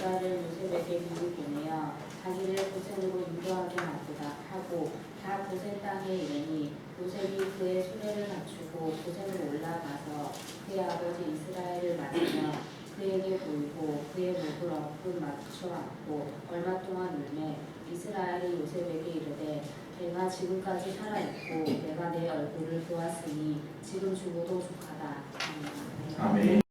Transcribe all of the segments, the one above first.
여자를 요셉에게 미리 보내어 자기를 고센으로 인도하게 만들다 하고 다 고센 땅에 이르니 요셉이 그의 수레를 갖추고 고센으로 올라가서 그의 아버지 이스라엘을 맞으며 그에게 보이고 그의 목을 엎을 맞춰 안고 얼마 동안 울매 이스라엘이 요셉에게 이르되 내가 지금까지 살아있고 내가 내 얼굴을 보았으니 지금 죽어도 족하다. 아멘.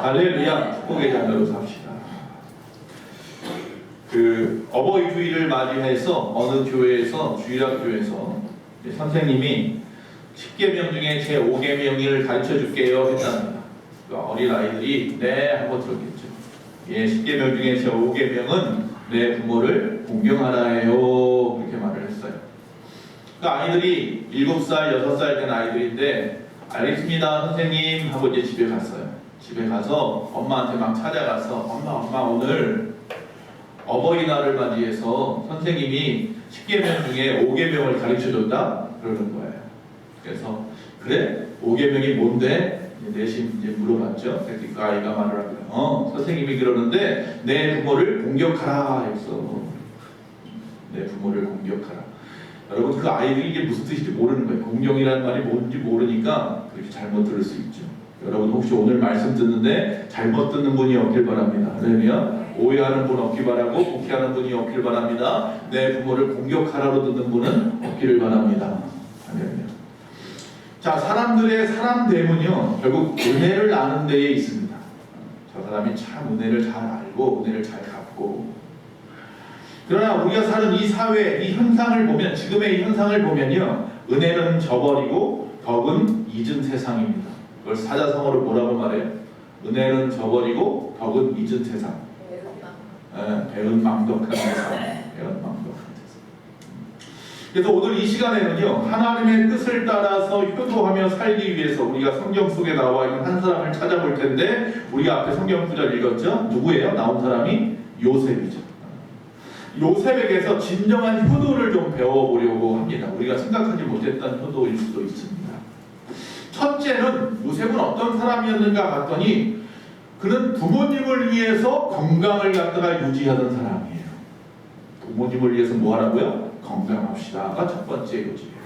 할렐루야. 축복의 자녀로 삽시다. 어버이 주일을 맞이해서 어느 교회에서 주일학교에서 선생님이 10계명 중에 제 5계명을 가르쳐 줄게요 했답니다. 어린 아이들이 네 하고 들었겠죠. 예, 10계명 중에 제 5계명은 내 부모를 공경하라예요. 그렇게 말을 했어요. 그 아이들이 7살, 6살 된 아이들인데 알겠습니다 선생님 하고 이제 집에 갔어요. 집에 가서 엄마한테 막 찾아가서 엄마 오늘 어버이날을 맞이해서 선생님이 10계명 중에 5계명을 가르쳐줬다 그러는 거예요. 그래서 그래? 5계명이 뭔데? 내심 이제 물어봤죠. 그랬더니 그 아이가 말을 하고요. 선생님이 그러는데 내 부모를 공격하라 했어. 내 부모를 공격하라. 여러분 그 아이들이 이게 무슨 뜻인지 모르는 거예요. 공경이라는 말이 뭔지 모르니까 그렇게 잘못 들을 수 있죠. 여러분 혹시 오늘 말씀 듣는데 잘못 듣는 분이 없길 바랍니다. 그러면 오해하는 분 없기 바라고 복해하는 분이 없길 바랍니다. 내 부모를 공격하라로 듣는 분은 없기를 바랍니다. 아멘. 자, 사람들의 사람됨은요 결국 은혜를 아는 데에 있습니다. 저 사람이 참 은혜를 잘 알고 은혜를 잘 갚고, 그러나 우리가 사는 이 사회, 이 현상을 보면, 지금의 이 현상을 보면요 은혜는 저버리고 덕은 잊은 세상입니다. 그걸 사자성어로 뭐라고 말해요? 은혜는 저버리고 덕은 잊은 세상. 배은 망덕한 세상. 배은 망덕한 세상. 그래서 오늘 이 시간에는요 하나님의 뜻을 따라서 효도하며 살기 위해서 우리가 성경 속에 나와 있는 한 사람을 찾아볼 텐데, 우리가 앞에 성경 구절 읽었죠? 누구예요? 나온 사람이 요셉이죠. 요셉에게서 진정한 효도를 좀 배워보려고 합니다. 우리가 생각하지 못했던 효도일 수도 있습니다. 첫째는 요셉은 어떤 사람이었는가 봤더니 그는 부모님을 위해서 건강을 갖다가 유지하던 사람이에요. 부모님을 위해서 뭐 하라고요? 건강합시다가 첫 번째 요지예요.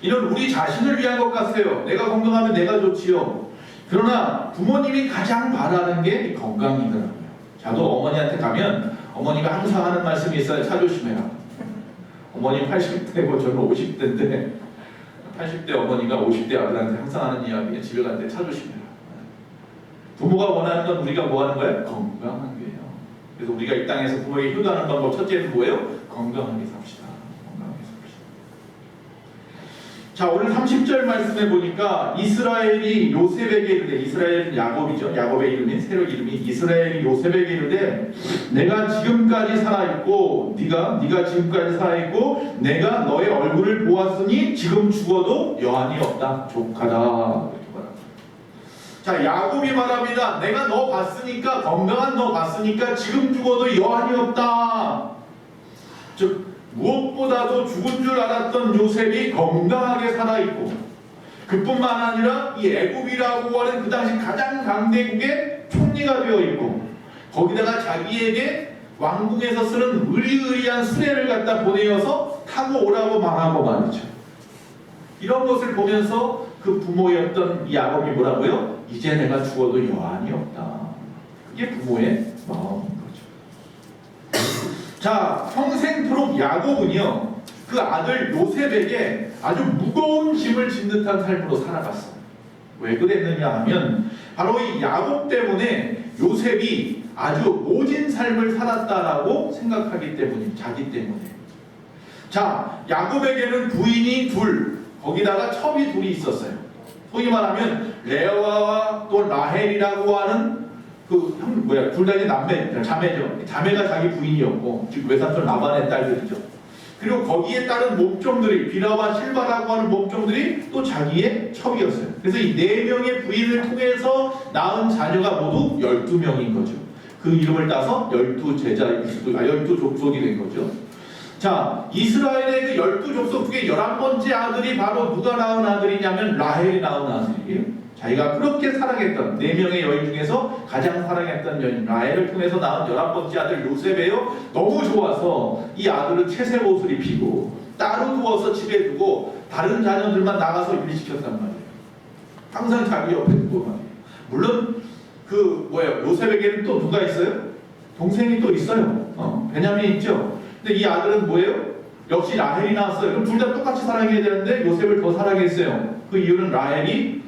이는 우리 자신을 위한 것 같아요. 내가 건강하면 내가 좋지요. 그러나 부모님이 가장 바라는 게 건강이더라고요. 저도 어머니한테 가면 어머니가 항상 하는 말씀이 있어요. 차 조심해라. 어머니 80대고 저는 50대인데 80대 어머니가 50대 아들한테 항상 하는 이야기에 집에 갈 때 차 조심해라. 부모가 원하는 건 우리가 뭐 하는 거예요? 건강한 거예요. 그래서 우리가 이 땅에서 부모에게 효도하는 방법 첫째는 뭐예요? 건강하게 삽시다. 건강하게 삽시다. 자, 오늘 30절 말씀에 보니까 이스라엘이 요셉에게 이르되, 이스라엘은 야곱이죠. 야곱의 이름이 새로 이름이 이스라엘이 요셉에게 이르되, 내가 지금까지 살아있고 네가 지금까지 살아있고 내가 너의 얼굴을 보았으니 지금 죽어도 여한이 없다. 족하다. 자, 야곱이 말합니다. 내가 너 봤으니까, 건강한 너 봤으니까 지금 죽어도 여한이 없다. 즉 무엇보다도 죽은 줄 알았던 요셉이 건강하게 살아있고, 그뿐만 아니라 이 애굽이라고 하는 그 당시 가장 강대국의 총리가 되어있고, 거기다가 자기에게 왕궁에서 쓰는 의리의리한 수레를 갖다 보내어서 타고 오라고 말하고 말이죠. 이런 것을 보면서 그 부모였던 이 야곱이 뭐라고요? 이제 내가 죽어도 여한이 없다. 그게 부모의 마음인 거죠. 자, 평생토록 야곱은요 그 아들 요셉에게 아주 무거운 짐을 진 듯한 삶으로 살아갔어요. 왜 그랬느냐 하면 바로 이 야곱 때문에 요셉이 아주 모진 삶을 살았다라고 생각하기 때문입니다. 자기 때문에. 자, 야곱에게는 부인이 둘, 거기다가 첩이 둘이 있었어요. 소위 말하면 레아와 또 라헬이라고 하는 둘 다 이제 자매죠. 자매가 자기 부인이었고, 즉 외삼촌 라반의 딸들이죠. 그리고 거기에 따른 몸종들이 비라와 실바라고 하는 몸종들이 또 자기의 첩이었어요. 그래서 이 4명의 부인을 통해서 낳은 자녀가 모두 12명인 거죠. 그 이름을 따서 12족속이 된 거죠. 자, 이스라엘의 그 12족속 중에 11번째 아들이 바로 누가 낳은 아들이냐면 라헬이 낳은 아들이에요. 자기가 그렇게 사랑했던 4명의 여인 중에서 가장 사랑했던 여인 라헬을 통해서 낳은 11번째 아들 요셉이에요. 너무 좋아서 이 아들은 채색 옷을 입히고 따로 두어서 집에 두고 다른 자녀들만 나가서 일시켰단 말이에요. 항상 자기 옆에 두고 말이에요. 물론 요셉에게는 또 누가 있어요? 동생이 또 있어요. 베냐민이 있죠. 근데 이 아들은 뭐예요? 역시 라헬이 낳았어요. 그럼 둘 다 똑같이 사랑해야 되는데 요셉을 더 사랑했어요. 그 이유는 라헬이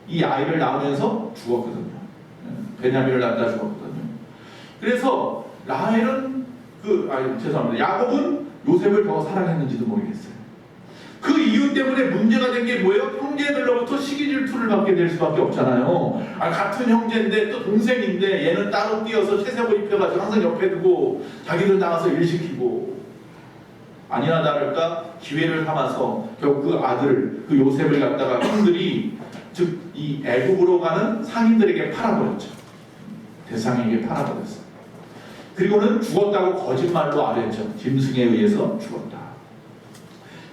이 아이를 낳으면서 죽었거든요. 베냐민을 낳다 죽었거든요. 그래서 라헬은 야곱은 요셉을 더 사랑했는지도 모르겠어요. 그 이유 때문에 문제가 된 게 뭐예요? 형제들로부터 시기 질투를 받게 될 수밖에 없잖아요. 같은 형제인데 또 동생인데 얘는 따로 뛰어서 채색옷 입혀가지고 항상 옆에 두고 자기들 나가서 일 시키고, 아니나 다를까 기회를 삼아서 결국 그 아들 그 요셉을 갖다가 형들이 즉 이 애굽으로 가는 상인들에게 팔아버렸죠. 대상에게 팔아버렸어요. 그리고는 죽었다고 거짓말로 알았죠. 짐승에 의해서 죽었다.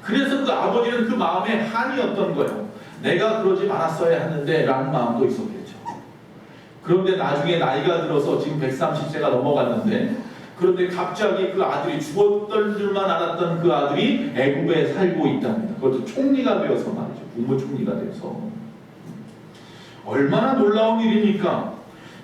그래서 그 아버지는 그 마음에 한이었던 거예요. 내가 그러지 말았어야 했는데 라는 마음도 있었겠죠. 그런데 나중에 나이가 들어서 지금 130세가 넘어갔는데, 그런데 갑자기 그 아들이 죽었던 줄만 알았던 그 아들이 애굽에 살고 있답니다. 그것도 총리가 되어서 말이죠. 국무총리가 돼서. 얼마나 놀라운 일입니까?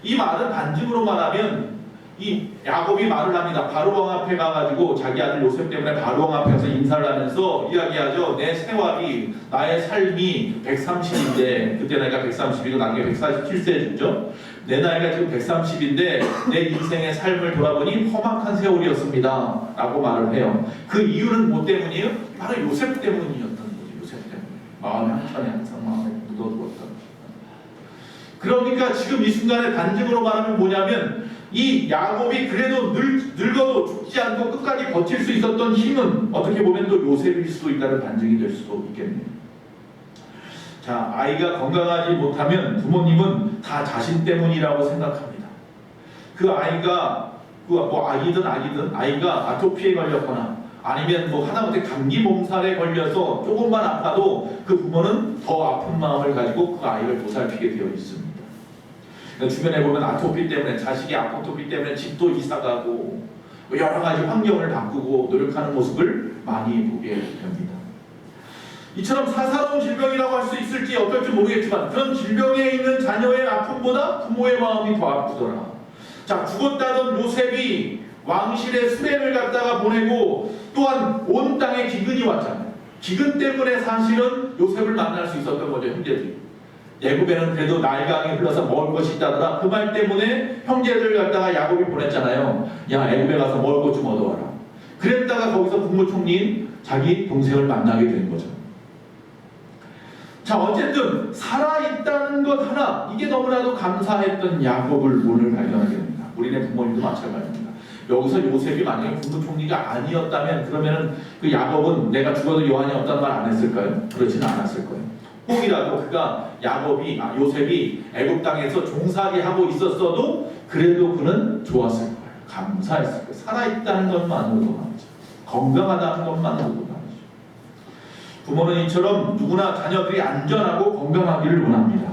이 말은 반증으로 말하면 이 야곱이 말을 합니다. 바로왕 앞에 가가지고 자기 아들 요셉 때문에 바로왕 앞에서 인사를 하면서 이야기하죠. 내 생활이, 나의 삶이 130인데, 그때 나이가 130이고 나중에 147세에 죽죠. 내 나이가 지금 130인데 내 인생의 삶을 돌아보니 험악한 세월이었습니다 라고 말을 해요. 그 이유는 뭐 때문이에요? 바로 요셉 때문이었던 거죠. 요셉 때문에. 마음의 한켠에 항상 마음에 묻어두었던. 그러니까 지금 이 순간에 반증으로 말하면 뭐냐면, 이 야곱이 그래도 늙어도 죽지 않고 끝까지 버틸 수 있었던 힘은 어떻게 보면 또 요셉일 수도 있다는 반증이 될 수도 있겠네요. 자, 아이가 건강하지 못하면 부모님은 다 자신 때문이라고 생각합니다. 그 아이가 뭐 아기든 아이가 아토피에 걸렸거나 아니면 뭐 하다못해 감기 몸살에 걸려서 조금만 아파도 그 부모는 더 아픈 마음을 가지고 그 아이를 보살피게 되어 있습니다. 주변에 보면 아토피 때문에, 자식이 아토피 때문에 집도 이사가고 여러 가지 환경을 바꾸고 노력하는 모습을 많이 보게 됩니다. 이처럼 사사로운 질병이라고 할 수 있을지 어떨지 모르겠지만, 그런 질병에 있는 자녀의 아픔보다 부모의 마음이 더 아프더라. 자, 죽었다던 요셉이 왕실의 수레를 갖다가 보내고, 또한 온 땅에 기근이 왔잖아요. 기근 때문에 사실은 요셉을 만날 수 있었던 거죠, 형제들이. 애굽에는 그래도 나일강이 흘러서 먹을 것이 있다더라. 그 말 때문에 형제들 갖다가 야곱이 보냈잖아요. 야, 애굽에 가서 먹을 것 좀 얻어와라. 그랬다가 거기서 국무총리인 자기 동생을 만나게 된 거죠. 자, 어쨌든 살아있다는 것 하나, 이게 너무나도 감사했던 야곱을 오늘 발견하게 됩니다. 우리네 부모님도 마찬가지입니다. 여기서 요셉이 만약에 국무총리가 아니었다면, 그러면은 그 야곱은 내가 죽어도 여한이 없다는 말 안 했을까요? 그렇지는 않았을 거예요. 혹이라도 그가 요셉이 애굽 땅에서 종살이 하고 있었어도 그래도 그는 좋았을 거예요. 감사했을 거예요. 살아있다는 것만으로도 말이죠. 건강하다는 것만으로도 말이죠. 부모는 이처럼 누구나 자녀들이 안전하고 건강하기를 원합니다.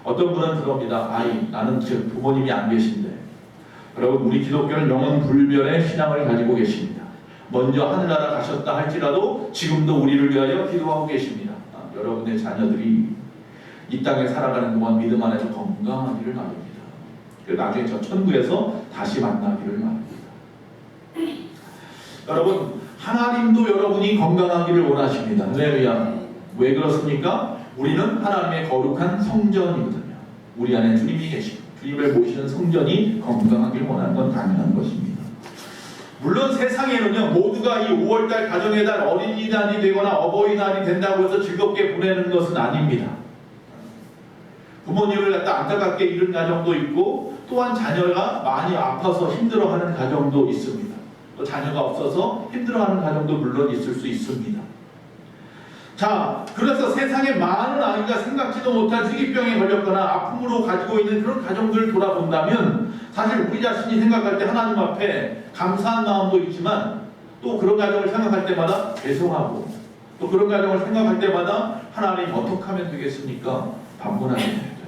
어떤 분은 그럽니다. 나는 지금 부모님이 안 계신데. 여러분, 우리 기독교는 영원 불멸의 신앙을 가지고 계십니다. 먼저 하늘나라 가셨다 할지라도 지금도 우리를 위하여 기도하고 계십니다. 여러분의 자녀들이 이 땅에 살아가는 동안 믿음 안에서 건강하기를 바랍니다. 나중에 저 천국에서 다시 만나기를 바랍니다. 여러분, 하나님도 여러분이 건강하기를 원하십니다. 할렐루야. 왜 그렇습니까? 우리는 하나님의 거룩한 성전이거든요. 우리 안에 주님이 계시고 주님을 모시는 성전이 건강하기를 원하는 건 당연한 것입니다. 물론 세상에는요, 모두가 이 5월달 가정의 달 어린이날이 되거나 어버이날이 된다고 해서 즐겁게 보내는 것은 아닙니다. 부모님을 갖다 안타깝게 잃은 가정도 있고, 또한 자녀가 많이 아파서 힘들어하는 가정도 있습니다. 또 자녀가 없어서 힘들어하는 가정도 물론 있을 수 있습니다. 자, 그래서 세상에 많은 아이가 생각지도 못한 희귀병에 걸렸거나 아픔으로 가지고 있는 그런 가정들을 돌아본다면, 사실 우리 자신이 생각할 때 하나님 앞에 감사한 마음도 있지만, 또 그런 가정을 생각할 때마다 죄송하고, 또 그런 가정을 생각할 때마다 하나님 어떻게 하면 되겠습니까? 반문하게 됩니다.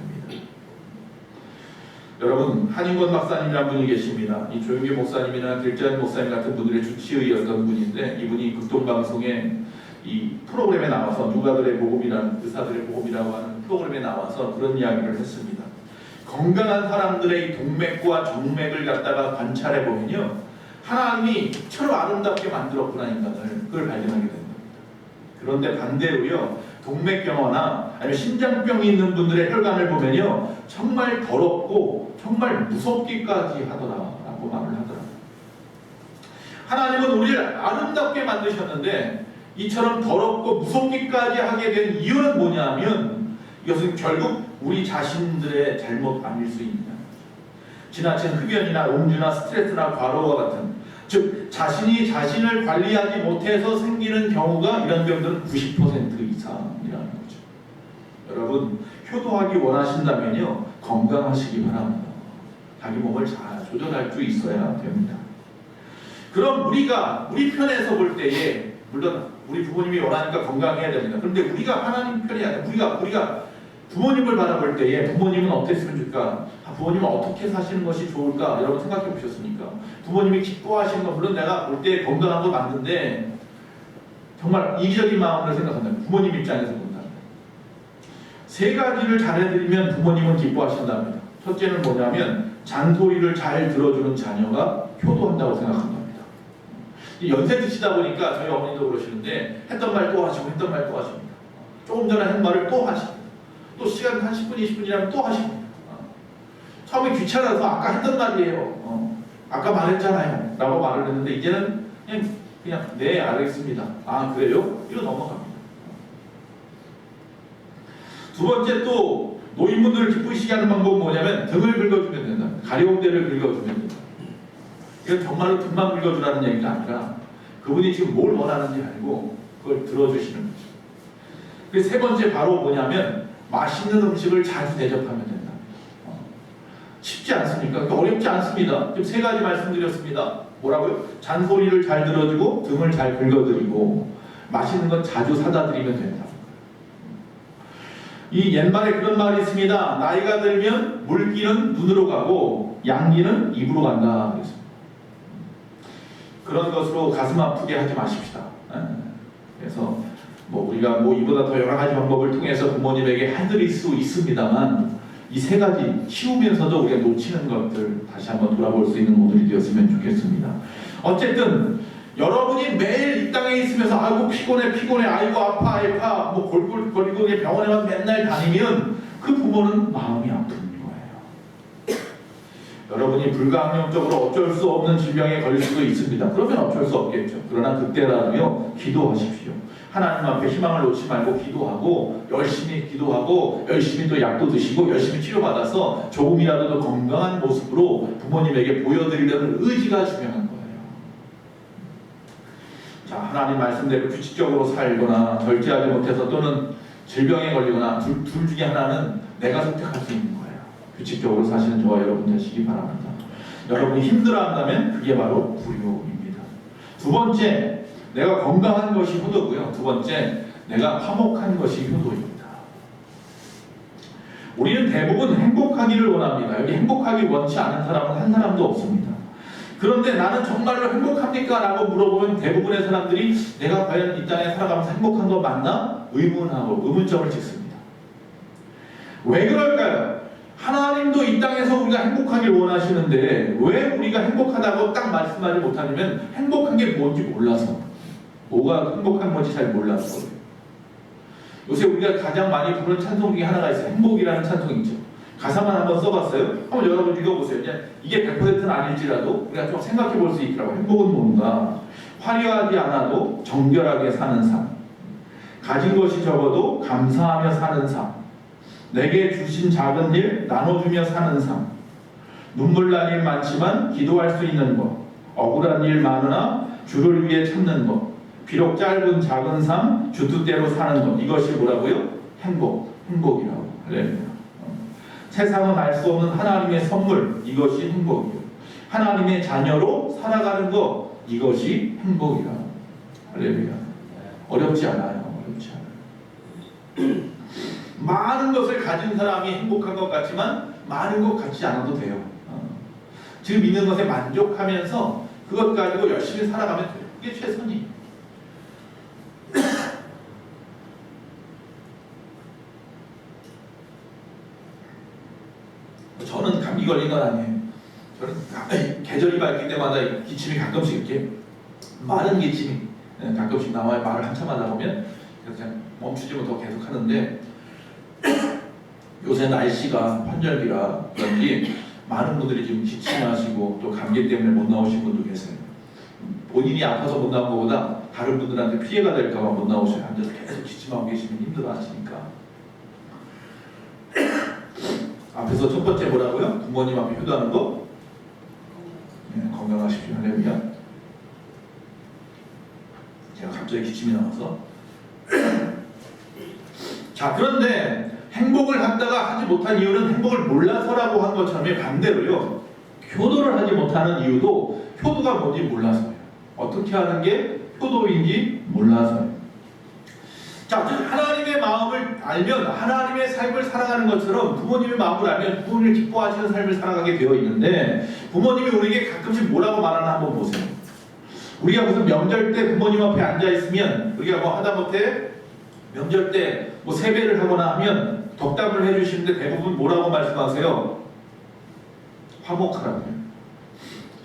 여러분, 한인권 박사님이라는 분이 계십니다. 이 조용기 목사님이나 길자연 목사님 같은 분들의 주치의였던 분인데, 이분이 극동방송에 이 프로그램에 나와서 누가들의 복음이라는, 의사들의 복음이라고 하는 프로그램에 나와서 그런 이야기를 했습니다. 건강한 사람들의 이 동맥과 정맥을 갖다가 관찰해 보면요, 하나님이 처럼 아름답게 만들었구나, 인간을. 그걸 발견하게 됩니다. 그런데 반대로요, 동맥경화나 아니면 심장병이 있는 분들의 혈관을 보면요, 정말 더럽고 정말 무섭기까지 하더라라고 말을 하더라고요. 하나님은 우리를 아름답게 만드셨는데 이처럼 더럽고 무섭기까지 하게 된 이유는 뭐냐면, 이것은 결국 우리 자신들의 잘못 아닐 수 있냐. 지나친 흡연이나 음주나 스트레스나 과로와 같은, 즉 자신이 자신을 관리하지 못해서 생기는 경우가, 이런 병들은 90% 이상이라는 거죠. 여러분, 효도하기 원하신다면요, 건강하시기 바랍니다. 자기 몸을 잘 조절할 수 있어야 됩니다. 그럼 우리가 우리 편에서 볼 때에 물론 우리 부모님이 원하니까 건강해야 됩니다. 그런데 우리가 하나님 편이 아니라 우리가 부모님을 바라볼 때에 부모님은 어땠으면 좋을까? 부모님은 어떻게 사시는 것이 좋을까? 여러분 생각해 보셨습니까? 부모님이 기뻐하시는 건 물론 내가 볼 때 건강한 거 맞는데 정말 이기적인 마음으로 생각한다면 부모님 입장에서 본다면 세 가지를 잘해드리면 부모님은 기뻐하신답니다. 첫째는 뭐냐면 잔소리를 잘 들어주는 자녀가 효도한다고 생각한답니다. 연세 드시다 보니까 저희 어머니도 그러시는데 했던 말 또 하시고 했던 말 또 하십니다. 조금 전에 한 말을 또 하시고 또 시간 한 10분 20분이라면 또 하십니다. 처음에 귀찮아서 아까 했던 말이에요. 아까 말했잖아요 라고 말을 했는데 이제는 그냥 네 알겠습니다. 아 그래요? 이거 넘어갑니다. 두 번째 또 노인분들을 기쁘시게 하는 방법은 뭐냐면 등을 긁어주면 된다. 가려움대를 긁어주면 된다. 이건 정말로 등만 긁어주라는 얘기가 아니라 그분이 지금 뭘 원하는지 알고 그걸 들어주시는 거죠. 그 세 번째 바로 뭐냐면 맛있는 음식을 자주 대접하면 된다. 쉽지 않습니까? 그러니까 어렵지 않습니다. 지금 세 가지 말씀드렸습니다. 뭐라고요? 잔소리를 잘 들어주고 등을 잘 긁어드리고 맛있는 건 자주 사다 드리면 된다. 이 옛말에 그런 말이 있습니다. 나이가 들면 물기는 눈으로 가고 양기는 입으로 간다. 그런 것으로 가슴 아프게 하지 마십시다. 그래서 우리가 이보다 더 여러 가지 방법을 통해서 부모님에게 해드릴 수 있습니다만 이 세 가지 키우면서도 우리가 놓치는 것들 다시 한번 돌아볼 수 있는 모델이 되었으면 좋겠습니다. 어쨌든 여러분이 매일 이 땅에 있으면서 아이고 피곤해 아이고 아파 골골거리고 병원에만 맨날 다니면 그 부모는 마음이 아픈 거예요. 여러분이 불가항력적으로 어쩔 수 없는 질병에 걸릴 수도 있습니다. 그러면 어쩔 수 없겠죠. 그러나 그때라도요 기도하십시오. 하나님 앞에 희망을 놓지 말고 기도하고 열심히 기도하고 열심히 또 약도 드시고 열심히 치료받아서 조금이라도 더 건강한 모습으로 부모님에게 보여드리려는 의지가 중요한 거예요. 자, 하나님 말씀대로 규칙적으로 살거나 절제하지 못해서 또는 질병에 걸리거나 둘 중에 하나는 내가 선택할 수 있는 거예요. 규칙적으로 사시는 저와 여러분 되시기 바랍니다. 여러분이 힘들어한다면 그게 바로 불효입니다. 두 번째, 내가 건강한 것이 효도고요. 두 번째, 내가 화목한 것이 효도입니다. 우리는 대부분 행복하기를 원합니다. 여기 행복하기 원치 않은 사람은 한 사람도 없습니다. 그런데 나는 정말로 행복합니까? 라고 물어보면 대부분의 사람들이 내가 과연 이 땅에 살아가면서 행복한 거 맞나? 의문점을 짓습니다. 왜 그럴까요? 하나님도 이 땅에서 우리가 행복하길 원하시는데 왜 우리가 행복하다고 딱 말씀하지 못하냐면 행복한 게 뭔지 몰라서, 뭐가 행복한 건지 잘 몰라서 그래요. 요새 우리가 가장 많이 부르는 찬송 중에 하나가 있어요. 행복이라는 찬송이죠. 가사만 한번 써봤어요? 한번 여러분 읽어보세요. 그냥 이게 100%는 아닐지라도 우리가 좀 생각해 볼 수 있더라고요. 행복은 뭔가? 화려하지 않아도 정결하게 사는 삶, 가진 것이 적어도 감사하며 사는 삶, 내게 주신 작은 일 나눠주며 사는 삶, 눈물 날 일 많지만 기도할 수 있는 것, 억울한 일 많으나 주를 위해 참는 것, 비록 짧은 작은 삶 주 뜻대로 사는 것, 이것이 뭐라고요? 행복이라고. 할렐루야. 세상은 알 수 없는 하나님의 선물, 이것이 행복이요. 하나님의 자녀로 살아가는 것, 이것이 행복이라. 할렐루야. 어렵지 않아요. 많은 것을 가진 사람이 행복한 것 같지만 많은 것 같지 않아도 돼요. 지금 있는 것에 만족하면서 그것 가지고 열심히 살아가면 돼요. 그게 최선이에요. 저는 감기 걸린 건 아니에요. 저는 계절이 바뀔 때마다 기침이 가끔씩 이렇게 많은 기침이 가끔씩 나와요. 말을 한참 하다 보면 그냥 멈추지 못하고 계속 하는데 요새 날씨가 환절기라 그런지 많은 분들이 지금 기침하시고 또 감기 때문에 못 나오신 분도 계세요. 본인이 아파서 못 나온 것보다 다른 분들한테 피해가 될까 봐 못 나오셔요. 앉아서 계속 기침하고 계시면 힘들어 하시니까. 앞에서 첫 번째 뭐라고요? 부모님 앞에 효도하는 거? 건강하십시오. 할렐루야. 제가 갑자기 기침이 나와서 자, 그런데 행복을 하다가 하지 못한 이유는 행복을 몰라서라고 한 것처럼 반대로요, 효도를 하지 못하는 이유도 효도가 뭔지 몰라서예요. 어떻게 하는 게 효도인지 몰라서요. 자, 즉 하나님의 마음을 알면 하나님의 삶을 살아가는 것처럼 부모님의 마음을 알면 부모님을 기뻐하시는 삶을 살아가게 되어 있는데 부모님이 우리에게 가끔씩 뭐라고 말하나 한번 보세요. 우리가 무슨 명절 때 부모님 앞에 앉아 있으면 우리가 뭐 하다못해 명절 때 뭐 세배를 하거나 하면 덕담을 해주시는데 대부분 뭐라고 말씀하세요? 화목하라고요.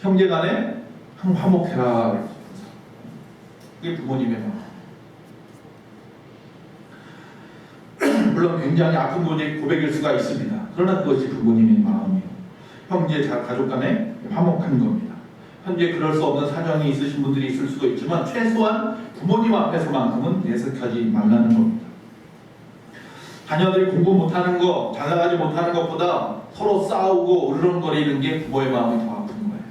형제간에 화목해라. 그게 부모님의 마음. 물론 굉장히 아픈 고백일 수가 있습니다. 그러나 그것이 부모님의 마음이에요. 형제 가족 간에 화목한 겁니다. 현재 그럴 수 없는 사정이 있으신 분들이 있을 수도 있지만 최소한 부모님 앞에서만큼은 내색하지 말라는 겁니다. 자녀들이 공부 못하는 거, 잘 나가지 못하는 것보다 서로 싸우고 으르렁거리는 게 부모의 마음이 더 아픈 거예요.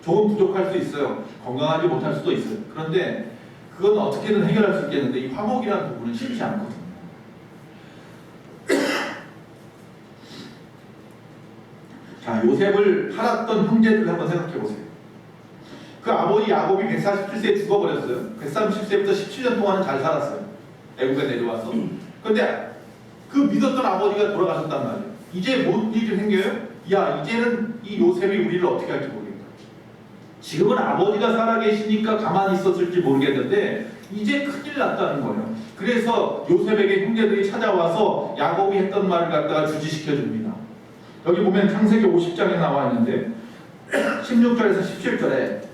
조금 부족할 수 있어요. 건강하지 못할 수도 있어요. 그런데 그건 어떻게든 해결할 수 있겠는데 이 화목이라는 부분은 쉽지 않거든요. 자, 요셉을 팔았던 형제들 한번 생각해 보세요. 그 아버지 야곱이 147세에 죽어버렸어요. 130세부터 17년 동안은 잘 살았어요. 애국에 내려와서. 그런데 그 믿었던 아버지가 돌아가셨단 말이에요. 이제 뭔 일이 생겨요? 야, 이제는 이 요셉이 우리를 어떻게 할지 모르겠다. 지금은 아버지가 살아계시니까 가만히 있었을지 모르겠는데 이제 큰일 났다는 거예요. 그래서 요셉에게 형제들이 찾아와서 야곱이 했던 말을 갖다가 주지시켜 줍니다. 여기 보면 창세기 50장에 나와 있는데 16절에서 17절에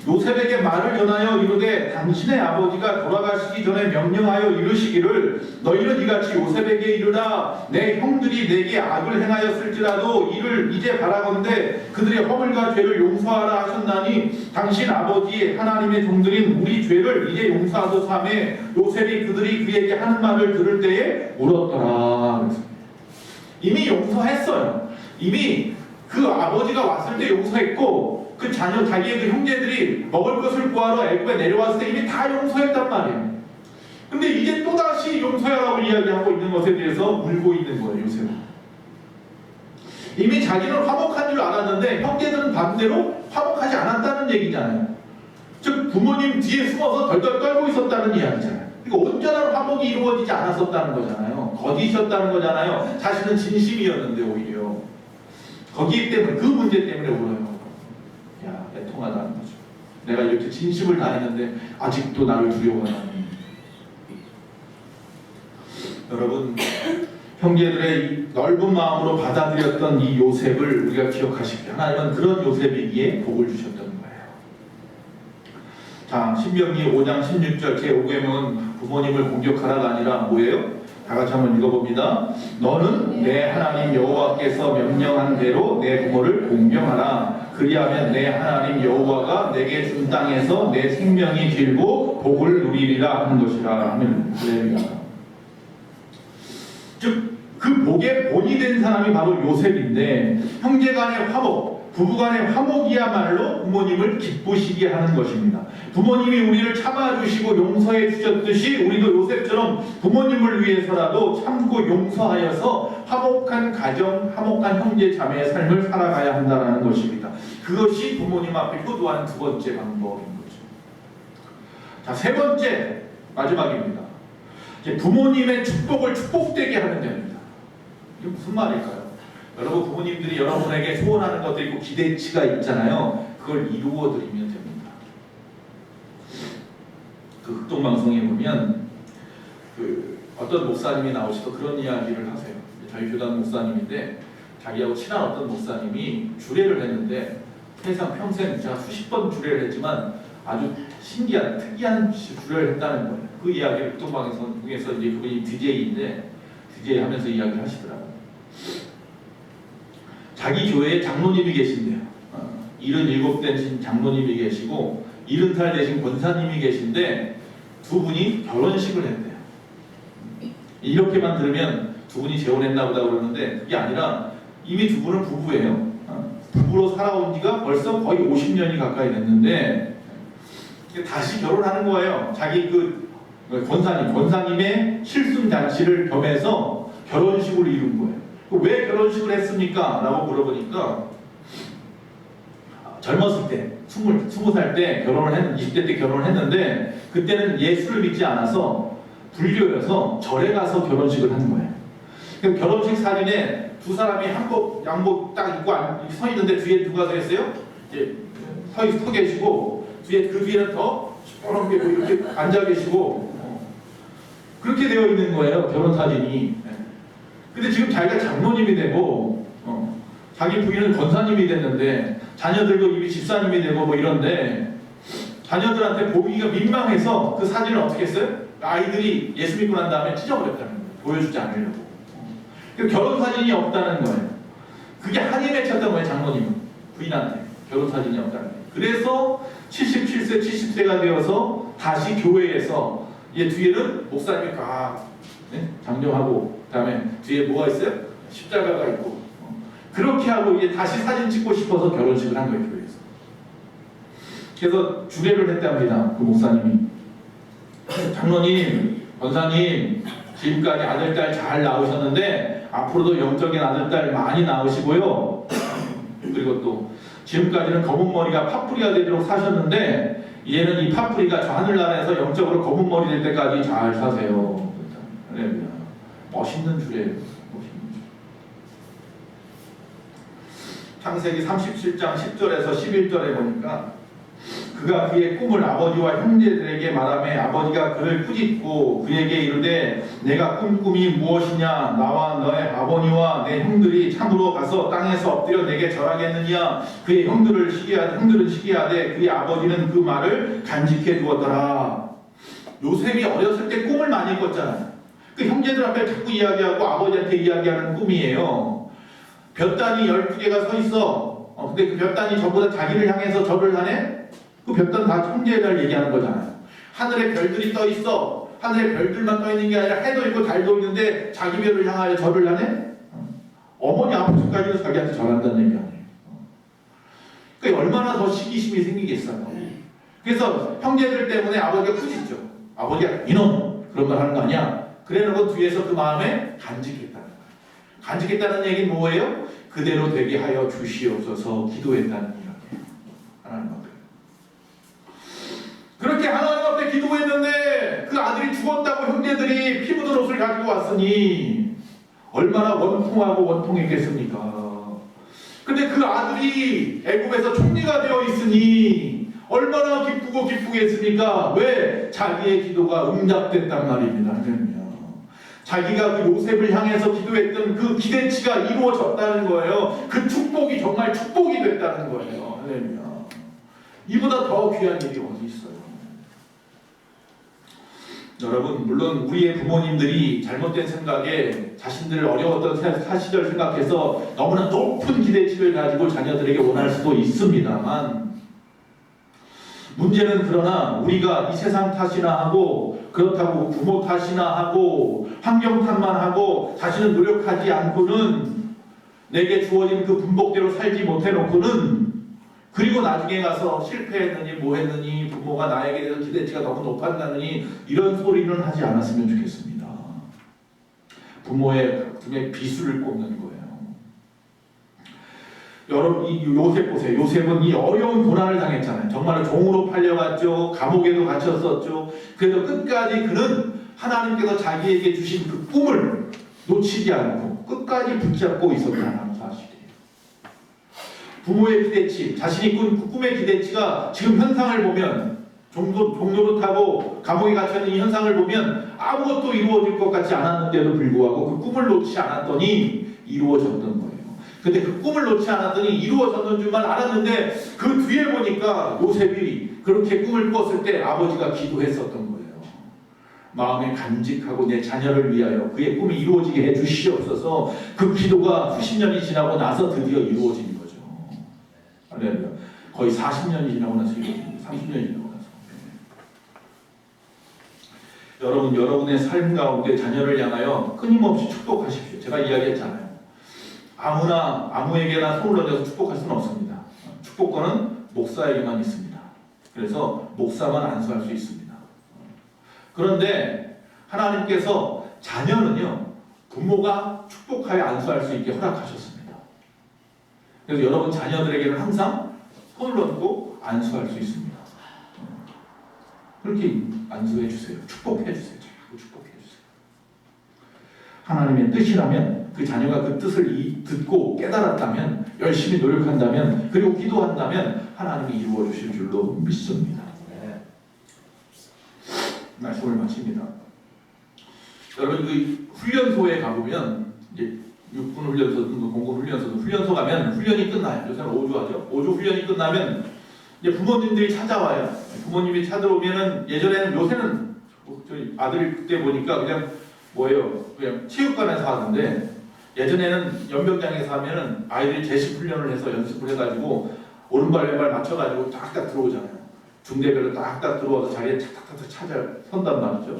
요셉에게 말을 전하여 이르되 당신의 아버지가 돌아가시기 전에 명령하여 이르시기를 너희는 이같이 요셉에게 이르라 내 형들이 내게 악을 행하였을지라도 이를 이제 바라건대 그들의 허물과 죄를 용서하라 하셨나니 당신 아버지 하나님의 종들인 우리 죄를 이제 용서하소서 하며 요셉이 그들이 그에게 하는 말을 들을 때에 울었더라. 이미 용서했어요. 이미 그 아버지가 왔을 때 용서했고 그 자녀 자기의 그 형제들이 먹을 것을 구하러 애굽에 내려왔을 때 이미 다 용서했단 말이에요. 근데 이제 또다시 용서하라고 이야기하고 있는 것에 대해서 울고 있는 거예요. 요셉은. 이미 자기는 화목한 줄 알았는데 형제들은 반대로 화목하지 않았다는 얘기잖아요. 즉 부모님 뒤에 숨어서 덜덜 떨고 있었다는 이야기잖아요. 그러니까 온전한 화목이 이루어지지 않았었다는 거잖아요. 거짓이었다는 거잖아요. 자신은 진심이었는데 오히려 거기 때문에 그 문제 때문에 울어요. 야, 애통하다는 거죠. 내가 이렇게 진심을 다했는데 아직도 나를 두려워하는. 여러분, 형제들의 이 넓은 마음으로 받아들였던 이 요셉을 우리가 기억하십시오. 하나님은 그런 요셉에게 복을 주셨던 거예요. 자, 신명기 5장 16절 제5계명은 부모님을 공격하라가 아니라 뭐예요? 다 같이 한번 읽어봅니다. 너는 내 하나님 여호와께서 명령한 대로 내 부모를 공경하라. 그리하면 내 하나님 여호와가 내게 준 땅에서 내 생명이 길고 복을 누리리라 하는 것이라. 할렐루야. 즉 그 복의 본이 된 사람이 바로 요셉인데 형제간의 화목, 부부간의 화목이야말로 부모님을 기쁘시게 하는 것입니다. 부모님이 우리를 참아주시고 용서해 주셨듯이 우리도 요셉처럼 부모님을 위해서라도 참고 용서하여서 화목한 가정, 화목한 형제 자매의 삶을 살아가야 한다는 것입니다. 그것이 부모님 앞에 효도하는 두 번째 방법인 거죠. 자, 세 번째 마지막입니다. 부모님의 축복을 축복되게 하면 됩니다. 이게 무슨 말일까요? 여러분 부모님들이 여러분에게 소원하는 것도 있고 기대치가 있잖아요. 그걸 이루어 드리면 됩니다. 그 흑동방송에 보면 그 어떤 목사님이 나오셔서 그런 이야기를 하세요. 저희 교단 목사님인데 자기하고 친한 어떤 목사님이 주례를 했는데 세상 평생 제가 수십 번 주례를 했지만 아주 신기한 특이한 주례를 했다는 거예요. 그 이야기를 흑동방송에서 이제 그분이 DJ인데 DJ 하면서 이야기를 하시더라고요. 자기 교회에 장로님이 계신데요. 77 되신 장로님이 계시고 70살 되신 권사님이 계신데 두 분이 결혼식을 했대요. 이렇게만 들으면 두 분이 재혼했나 보다 그러는데 그게 아니라 이미 두 분은 부부예요. 부부로 살아온 지가 벌써 거의 50년이 가까이 됐는데 다시 결혼하는 거예요. 자기 그 권사님의 칠순잔치를 겸해서 결혼식을 이룬 거예요. 왜 결혼식을 했습니까? 라고 물어보니까 젊었을 때 20살 때 결혼을 20대 때 결혼을 했는데 그때는 예수를 믿지 않아서 불교여서 절에 가서 결혼식을 한 거예요. 그럼 결혼식 사진에 두 사람이 한복 양복 딱 입고 서 있는데 뒤에 누가 서 있어요? 이제 서 계시고 뒤에 그 뒤에는 더 시원한 게 뭐 이렇게 앉아 계시고 그렇게 되어 있는 거예요, 결혼 사진이. 근데 지금 자기가 장로님이 되고 자기 부인은 권사님이 됐는데 자녀들도 이미 집사님이 되고 뭐 이런데 자녀들한테 보기가 민망해서 그 사진을 어떻게 했어요? 아이들이 예수 믿고 난 다음에 찢어버렸다는 거예요. 보여주지 않으려고. 결혼 사진이 없다는 거예요. 그게 한이 맺혔던 거예요, 장로님은. 부인한테 결혼 사진이 없다는 거예요. 그래서 77세, 70세가 되어서 다시 교회에서 뒤에는 목사님이 꽉 장정하고 그다음에 뒤에 뭐가 있어요? 십자가가 있고 그렇게 하고 이제 다시 사진 찍고 싶어서 결혼식을 한 거예요, 교회에서. 그래서 주례를 했답니다, 그 목사님이. 장로님, 권사님, 지금까지 아들, 딸 잘 낳으셨는데 앞으로도 영적인 아들, 딸 많이 낳으시고요. 그리고 또 지금까지는 검은 머리가 팥뿌리가 되도록 사셨는데 이제는 이 팥뿌리가 저 하늘나라에서 영적으로 검은 머리 될 때까지 잘 사세요. 할렐루야. 멋있는 주례예요. 창세기 37장 10절에서 11절에 보니까 그가 그의 꿈을 아버지와 형제들에게 말하며 아버지가 그를 꾸짖고 그에게 이르되 내가 꾼 꿈이 무엇이냐 나와 너의 아버지와 내 형들이 참으로 가서 땅에서 엎드려 내게 절하겠느냐 그의 형들은 시기하되 그의 아버지는 그 말을 간직해 두었더라. 요셉이 어렸을 때 꿈을 많이 꿨잖아요. 그 형제들 앞에 자꾸 이야기하고 아버지한테 이야기하는 꿈이에요. 볕단이 12개가 서 있어. 근데 그 볕단이 전부 다 자기를 향해서 절을 하네? 그 볕단 다 천재를 얘기하는 거잖아요. 하늘에 별들이 떠 있어. 하늘에 별들만 떠 있는 게 아니라 해도 있고 달도 있는데 자기 별을 향하여 절을 하네? 어머니 아버지까지도 자기한테 절한다는 얘기 아니에요. 그러니까 얼마나 더 시기심이 생기겠어요. 그래서 형제들 때문에 아버지가 꾸짖죠. 아버지가 이놈 그런 말 하는 거 아니야? 그래놓고 뒤에서 그 마음에 간직했다는 거예요. 간직했다는 얘기는 뭐예요? 그대로 되게 하여 주시옵소서 기도했다는 이야기예요. 하나님 앞에. 그렇게 하나님 앞에 기도했는데 그 아들이 죽었다고 형제들이 피 묻은 옷을 가지고 왔으니 얼마나 원통하고 원통했겠습니까? 근데 그 아들이 애굽에서 총리가 되어 있으니 얼마나 기쁘고 기쁘겠습니까? 왜? 자기의 기도가 응답됐단 말입니다. 할렐루야. 자기가 그 요셉을 향해서 기도했던 그 기대치가 이루어졌다는 거예요. 그 축복이 정말 축복이 됐다는 거예요. 할렐루야. 이보다 더 귀한 일이 어디 있어요? 여러분, 물론 우리의 부모님들이 잘못된 생각에 자신들을 어려웠던 시절 생각해서 너무나 높은 기대치를 가지고 자녀들에게 원할 수도 있습니다만 문제는 그러나 우리가 이 세상 탓이나 하고 그렇다고 부모 탓이나 하고 환경 탓만 하고 자신은 노력하지 않고는 내게 주어진 그 분복대로 살지 못해놓고는 그리고 나중에 가서 실패했느니 뭐했느니 부모가 나에게 대해서 기대치가 너무 높았다느니 이런 소리는 하지 않았으면 좋겠습니다. 부모의 등에 비수를 꼽는 거예요. 여러분 이 요셉 보세요. 요셉은 이 어려운 고난을 당했잖아요. 정말 종으로 팔려갔죠. 감옥에도 갇혔었죠. 그래도 끝까지 그는 하나님께서 자기에게 주신 그 꿈을 놓치지 않고 끝까지 붙잡고 있었다는 사실이에요. 부모의 기대치, 자신이 꾼 그 꿈의 기대치가 지금 현상을 보면 종노릇하고 감옥에 갇혀있는 이 현상을 보면 아무것도 이루어질 것 같지 않았는데도 불구하고 그 꿈을 놓지 않았더니 이루어졌던 거예요. 근데 그 꿈을 놓지 않았더니 이루어졌는 줄만 알았는데 그 뒤에 보니까 요셉이 그렇게 꿈을 꿨을 때 아버지가 기도했었던 거예요. 마음에 간직하고 내 자녀를 위하여 그의 꿈이 이루어지게 해주시옵소서. 그 기도가 수십 년이 지나고 나서 드디어 이루어진 거죠. 할렐루야. 거의 40년이 지나고 나서 이루어진 거예요. 30년이 지나고 나서. 여러분, 여러분의 삶 가운데 자녀를 향하여 끊임없이 축복하십시오. 제가 이야기했잖아요. 아무나 아무에게나 손을 얹어서 축복할 수는 없습니다. 축복권은 목사에게만 있습니다. 그래서 목사만 안수할 수 있습니다. 그런데 하나님께서 자녀는요 부모가 축복하여 안수할 수 있게 허락하셨습니다. 그래서 여러분 자녀들에게는 항상 손을 얹고 안수할 수 있습니다. 그렇게 안수해 주세요. 축복해 주세요. 자꾸 축복해 주세요. 하나님의 뜻이라면 그 자녀가 그 뜻을 듣고 깨달았다면 열심히 노력한다면 그리고 기도한다면 하나님이 이루어 주실 줄로 믿습니다. 말씀을 마칩니다. 여러분 그 훈련소에 가보면 이제 육군 훈련소든 공군 훈련소든 훈련소 가면 훈련이 끝나요. 요새는 5주 하죠. 5주 훈련이 끝나면 이제 부모님들이 찾아와요. 부모님이 찾아오면은 예전에는 요새는 저희 아들 그때 보니까 그냥 뭐예요? 그냥 체육관에서 하는데 예전에는 연병장에서 하면은 아이들이 제식 훈련을 해서 연습을 해가지고 오른발 왼발 맞춰가지고 딱딱 들어오잖아요. 중대별로 딱딱 들어와서 자리에 탁탁탁 찾아 선단 말이죠.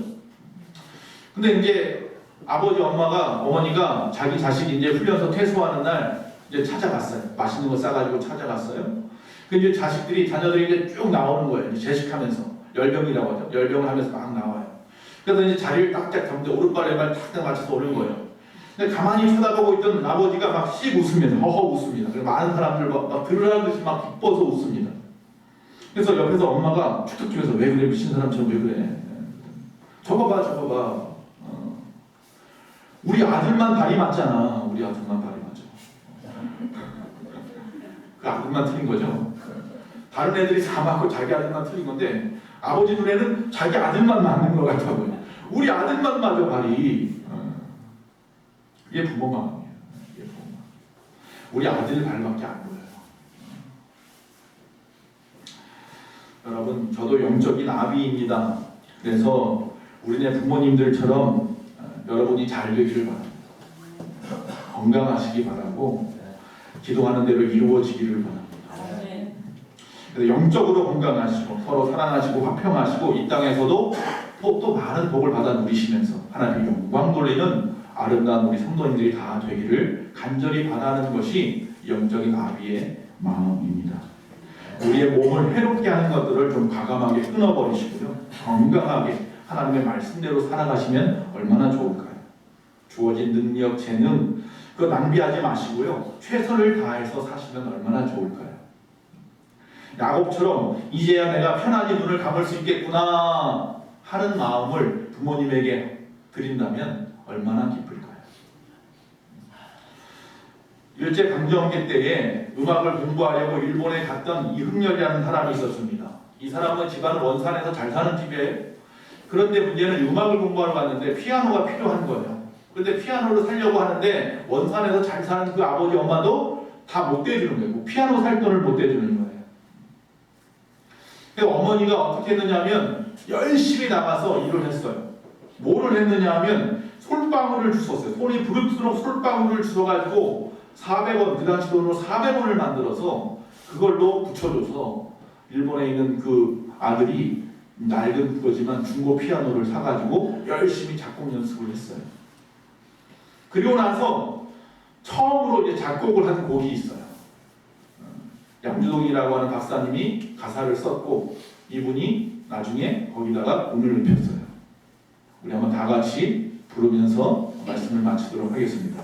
근데 이제 아버지 어머니가 자기 자식이 이제 훈련소 퇴소하는 날 이제 찾아갔어요. 맛있는 거 싸가지고 찾아갔어요. 그 이제 자녀들이 이제 쭉 나오는 거예요. 이제 제식하면서 열병이라고 하죠. 열병을 하면서 막 나와요. 그래서 이제 자리를 딱딱 잡는데 오른발 왼발 탁탁 맞춰서 오는 거예요. 근데 가만히 쳐다보고 있던 아버지가 막 씩 웃으면서 허허 웃습니다. 그래서 많은 사람들 막 들으라는 듯이 막 기뻐서 웃습니다. 그래서 옆에서 엄마가 축tuk주면서 왜 그래 미친 사람처럼 왜 그래? 저거 봐. 우리 아들만 발이 맞잖아. 우리 아들만 발이 맞아. 그 아들만 틀린 거죠. 다른 애들이 다 맞고 자기 아들만 틀린 건데 아버지 눈에는 자기 아들만 맞는 것 같다고요. 우리 아들만 맞아 발이. 이게 부모 마음이에요. 이게 부모 마음. 우리 아들 발밖에 안 보여요. 여러분 저도 영적인 아비입니다. 그래서 우리네 부모님들처럼 여러분이 잘 되기를 바랍니다. 건강하시기 바라고 기도하는 대로 이루어지기를 바랍니다. 그래서 영적으로 건강하시고 서로 사랑하시고 화평하시고 이 땅에서도 또 많은 복을 받아 누리시면서 하나님의 영광 돌리는 아름다운 우리 성도님들이 다 되기를 간절히 바라는 것이 영적인 아비의 마음입니다. 우리의 몸을 해롭게 하는 것들을 좀 과감하게 끊어버리시고요. 건강하게 하나님의 말씀대로 살아가시면 얼마나 좋을까요? 주어진 능력, 재능 그거 낭비하지 마시고요. 최선을 다해서 사시면 얼마나 좋을까요? 야곱처럼 이제야 내가 편안히 눈을 감을 수 있겠구나 하는 마음을 부모님에게 드린다면 얼마나 기쁠까요? 일제강점기 때에 음악을 공부하려고 일본에 갔던 이흥렬이라는 사람이 있었습니다. 이 사람은 집안은 원산에서 잘 사는 집이에요. 그런데 문제는 음악을 공부하러 갔는데 피아노가 필요한 거예요. 그런데 피아노를 사려고 하는데 원산에서 잘 사는 그 아버지 엄마도 다 못 대주는 거예요. 피아노 살 돈을 못 대주는 거예요. 그래서 어머니가 어떻게 했느냐면 열심히 나가서 일을 했어요. 뭐를 했느냐 하면 솔방울을 주웠어요. 손이 부릅수록 솔방울을 주워가지고 400원, 그 당시 돈으로 400원을 만들어서 그걸로 붙여줘서 일본에 있는 그 아들이 낡은 그거지만 중고 피아노를 사가지고 열심히 작곡 연습을 했어요. 그리고 나서 처음으로 이제 작곡을 한 곡이 있어요. 양주동이라고 하는 박사님이 가사를 썼고 이분이 나중에 거기다가 운을 입혔어요. 우리 한번 다 같이 부르면서 말씀을 마치도록 하겠습니다.